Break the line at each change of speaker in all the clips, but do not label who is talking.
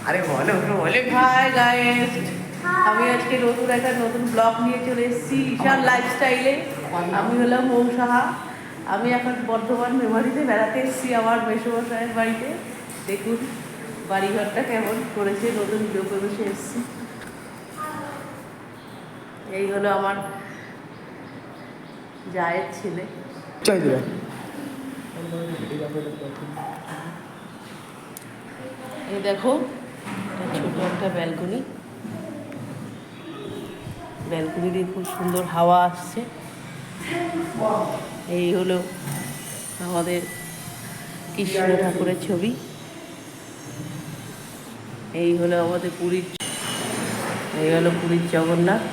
আরে বলো বলে হাই গাইস, আমি আজকে নতুন ব্লগ নিয়ে চলে এসেছি ঈশান লাইফস্টাইলে। আমি হলাম মৌ সাহা। আমি এখন বর্ধমান মেমারিতে বেড়াতে এসেছি আমার মেসোমশাইয়ের বাড়িতে। দেখুন বাড়িঘরটা কেমন করেছে, নতুন গৃহ প্রবেশে এসেছি। এই হলো আমার জায়ের ছেলে। এই দেখো ছোট একটা ব্যালকনি, ব্যালকনি দিয়ে খুব সুন্দর হাওয়া আসছে। এই হলো আমাদের কৃষ্ণ ঠাকুরের ছবি। এই হলো আমাদের পুরীর, এই হলো পুরীর জগন্নাথ।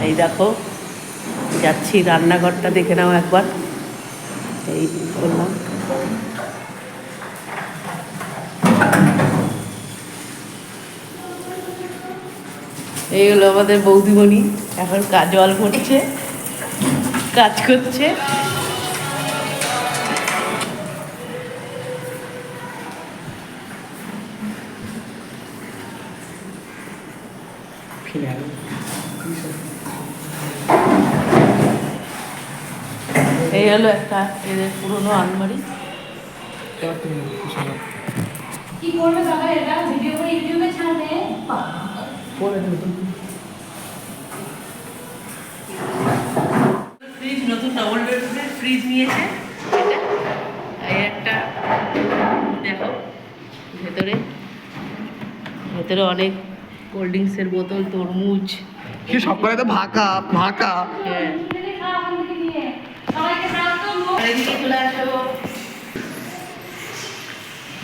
এই দেখো যাচ্ছি, রান্নাঘরটা দেখে নাও একবার। এই করলাম, এই হলো আমাদের বৌদিমণি, এখন জল ভরছে, কাজ করছে। এই হলো একটা এদের পুরোনো আলমারি।
কি করবে বাবা, এটা ভিডিও করে ইউটিউবে ছাড়বে।
ফ্রিজ, নতুন ডবল বেডরুমের ফ্রিজ নিয়েছে এটা। এই একটা দেখো ভেতরে, ভেতরে অনেক কোল্ড ড্রিঙ্কসের বোতল, তরমুজ,
কি সব করে তো ভাকা ভাকা।
হ্যাঁ
সবাইকে স্বাগত।
এদিকে চলে আসো।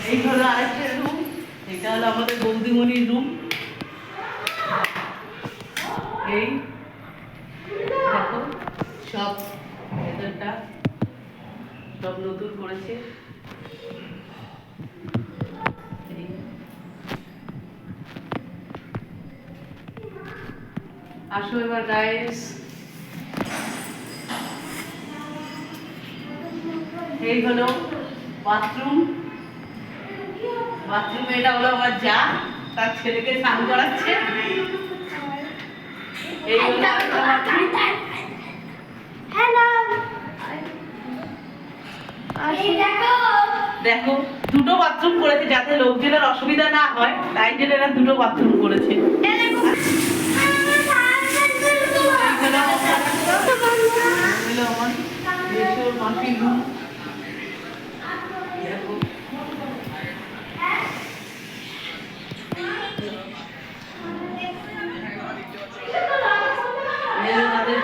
এই হলো আরেকটা রুম, এটা হলো আমাদের বৌদিমণির রুম। এই দেখো সব ভেতরটা সব নতুন করেছে। এই আসো এবার গাইস। এই হলো বাথরুম, বাথরুমে এটা হলো আমার যা, তার ছেলেকে স্নান করাচ্ছে। এই হলো দেখো দুটো বাথরুম করেছে যাতে লোকজনের অসুবিধা না হয়, তাই জন্য এরা দুটো বাথরুম করেছে।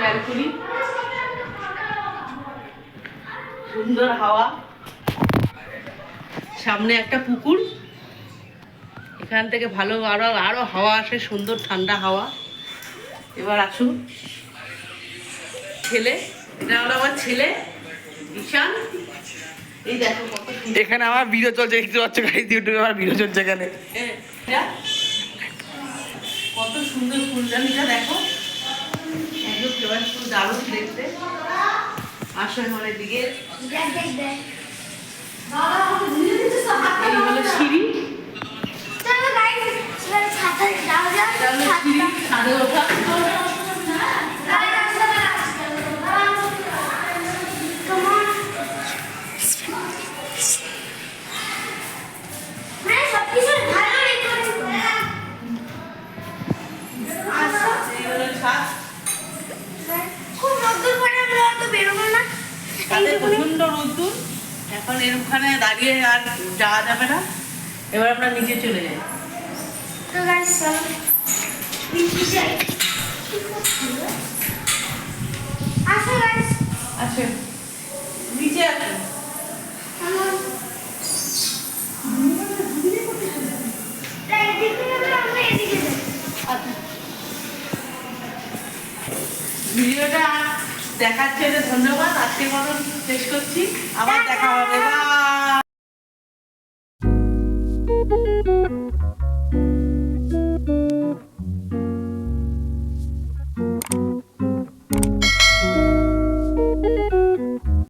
ব্যালকনি, সুন্দর হাওয়া, সামনে একটা পুকুর, এখান থেকে ভালো আরো আরো হাওয়া আসে, সুন্দর ঠান্ডা হাওয়া। এবার আসুন ছেলে, এটা হলো আমার ছেলে ঈশান। এই দেখো কত সুন্দর,
এখানে আমার ভিডিও চলছে, দেখতে পাচ্ছ গাইস, ইউটিউবে আমার ভিডিও চলছে এখানে।
এটা কত সুন্দর ফুলদানিটা দেখো, একদম ফ্লেভার ফুল, দারুণ দেখতে। আসো আমার এদিকে। এই হলো সিঁড়ি, ছাদে ওঠা। এই হলো ছাদ, ছাদে প্রচন্ড রোদ্দুর, এখন এর ওখানে দাঁড়িয়ে আর যাওয়া যাবে না। এবার আমরা নিচে চলে যাই। আচ্ছা নিচে আসুন। ভিডিওটা দেখার জন্য ধন্যবাদ। আজকের মতন শেষ করছি, আবার দেখা হবে, বাই।